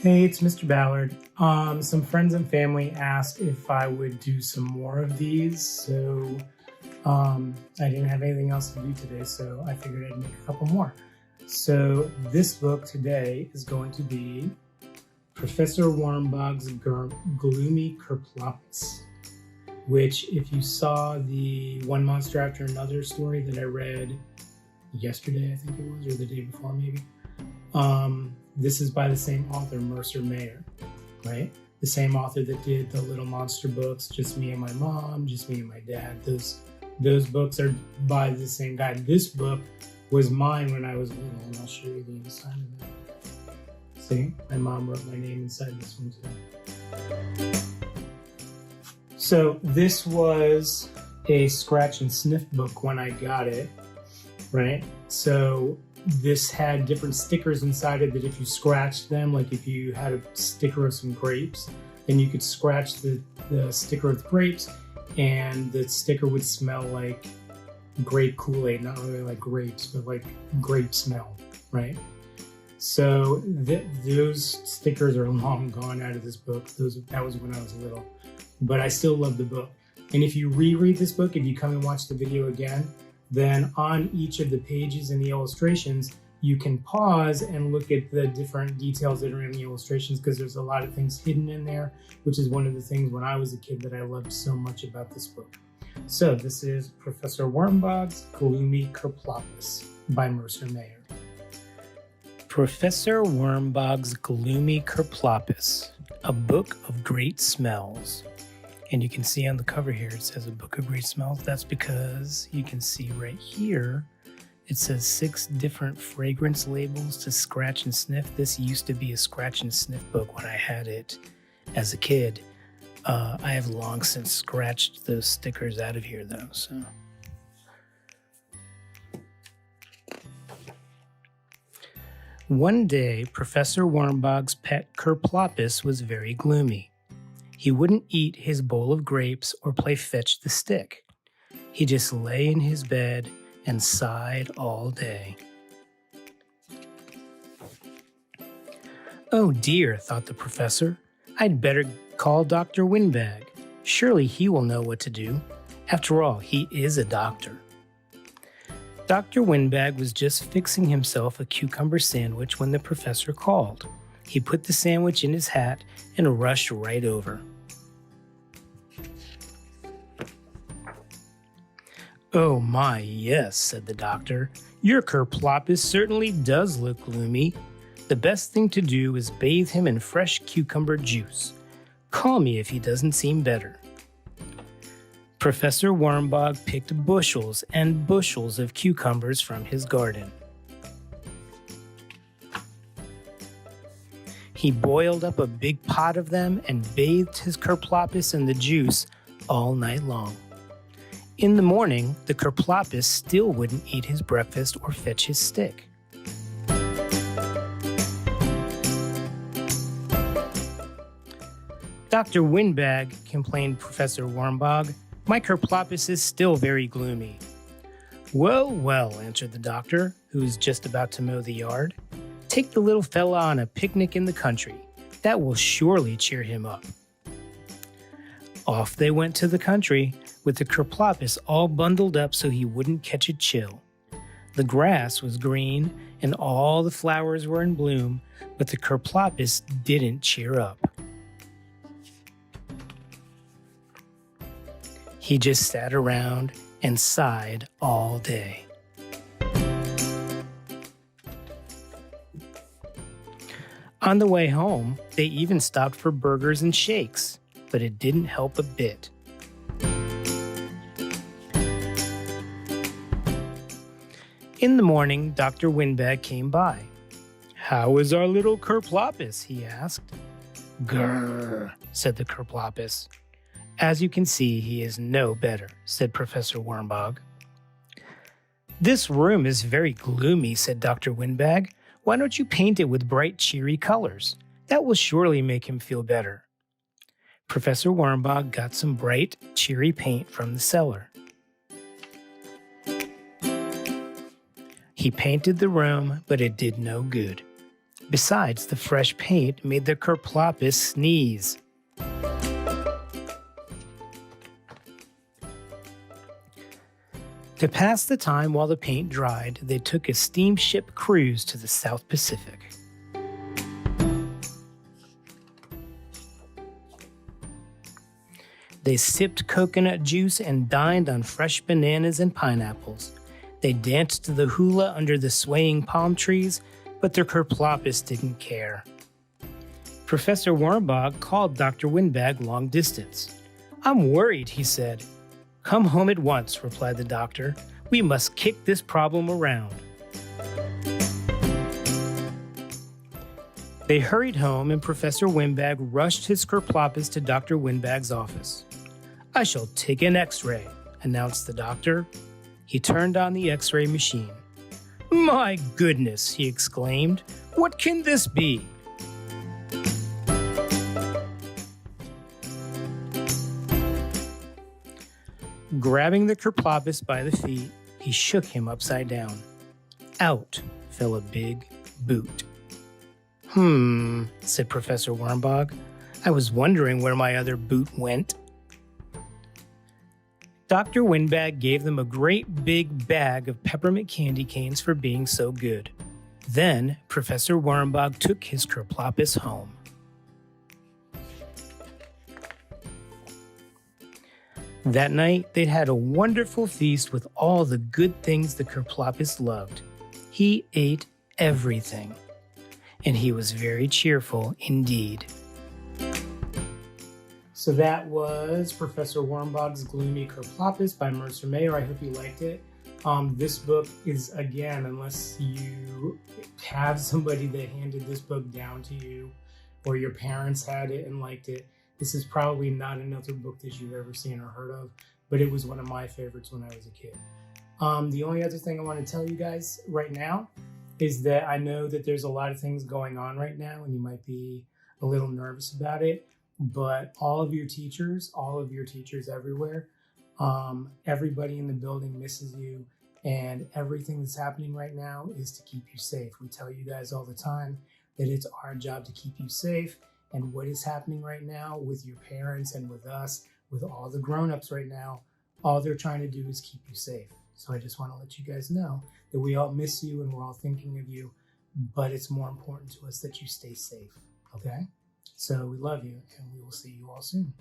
Hey, it's Mr. Ballard. Some friends and family asked if I would do some more of these, so I didn't have anything else to do today, so I figured I'd make a couple more. So this book today is going to be Professor Wormbog's Gloomy Kerploppus, which if you saw the One Monster After Another story that I read yesterday, I think it was, or the day before maybe, this is by the same author, Mercer Mayer, right? The same author that did the Little Monster books, Just Me and My Mom, Just Me and My Dad. Those books are by the same guy. This book was mine when I was little, and I'll show you the inside of that. See, my mom wrote my name inside this one too. So this was a scratch and sniff book when I got it, right? So this had different stickers inside it that if you scratched them, like if you had a sticker of some grapes, then you could scratch the sticker of the grapes and the sticker would smell like grape Kool-Aid, not really like grapes, but like grape smell, right? So those stickers are long gone out of this book. That was when I was little, but I still love the book. And if you reread this book, if you come and watch the video again, then on each of the pages in the illustrations, you can pause and look at the different details that are in the illustrations because there's a lot of things hidden in there, which is one of the things when I was a kid that I loved so much about this book. So this is Professor Wormbog's Gloomy Kerploppus by Mercer Mayer. Professor Wormbog's Gloomy Kerploppus, a book of great smells. And you can see on the cover here, it says a book of great smells. That's because you can see right here, it says 6 different fragrance labels to scratch and sniff. This used to be a scratch and sniff book when I had it as a kid. I have long since scratched those stickers out of here though, so. One day, Professor Wormbog's pet Kerploppus was very gloomy. He wouldn't eat his bowl of grapes or play fetch the stick. He just lay in his bed and sighed all day. Oh dear, thought the professor. I'd better call Dr. Windbag. Surely he will know what to do. After all, he is a doctor. Dr. Windbag was just fixing himself a cucumber sandwich when the professor called. He put the sandwich in his hat and rushed right over. Oh my, yes, said the doctor. Your Kerploppus certainly does look gloomy. The best thing to do is bathe him in fresh cucumber juice. Call me if he doesn't seem better. Professor Wormbog picked bushels and bushels of cucumbers from his garden. He boiled up a big pot of them and bathed his Kerploppus in the juice all night long. In the morning, the Kerploppus still wouldn't eat his breakfast or fetch his stick. Dr. Windbag, complained Professor Wormbog, my Kerploppus is still very gloomy. Well, well, answered the doctor, who was just about to mow the yard. Take the little fella on a picnic in the country. That will surely cheer him up. Off they went to the country, with the Kerploppus all bundled up so he wouldn't catch a chill. The grass was green and all the flowers were in bloom, but the Kerploppus didn't cheer up. He just sat around and sighed all day. On the way home, they even stopped for burgers and shakes, but it didn't help a bit. In the morning, Dr. Windbag came by. How is our little Kerploppus? He asked. Grrr, said the Kerploppus. As you can see, he is no better, said Professor Wormbog. This room is very gloomy, said Dr. Windbag. Why don't you paint it with bright, cheery colors? That will surely make him feel better. Professor Wormbog got some bright, cheery paint from the cellar. He painted the room, but it did no good. Besides, the fresh paint made the Kerploppus sneeze. To pass the time while the paint dried, they took a steamship cruise to the South Pacific. They sipped coconut juice and dined on fresh bananas and pineapples. They danced the hula under the swaying palm trees, but their Kerploppus didn't care. Professor Wormbog called Dr. Windbag long distance. "I'm worried," he said. "Come home at once," replied the doctor. "We must kick this problem around." They hurried home, and Professor Windbag rushed his Kerploppus to Dr. Windbag's office. "I shall take an X-ray," announced the doctor. He turned on the X-ray machine. "My goodness," he exclaimed. "What can this be?" Grabbing the Kerploppus by the feet, he shook him upside down. Out fell a big boot. Said Professor Wormbog. "I was wondering where my other boot went." Dr. Windbag gave them a great big bag of peppermint candy canes for being so good. Then Professor Wormbog took his Kerploppus home. That night, they'd had a wonderful feast with all the good things the Kerploppus loved. He ate everything, and he was very cheerful indeed. So that was Professor Wormbog's Gloomy Kerploppus by Mercer Mayer. I hope you liked it. This book is, again, unless you have somebody that handed this book down to you or your parents had it and liked it, this is probably not another book that you've ever seen or heard of, but it was one of my favorites when I was a kid. The only other thing I want to tell you guys right now is that I know that there's a lot of things going on right now and you might be a little nervous about it, but all of your teachers everywhere, everybody in the building misses you, and everything that's happening right now is to keep you safe. We tell you guys all the time that it's our job to keep you safe, and what is happening right now with your parents and with us, with all the grown-ups right now, all they're trying to do is keep you safe. So I just want to let you guys know that we all miss you and we're all thinking of you, but it's more important to us that you stay safe, okay? So we love you, and we will see you all soon.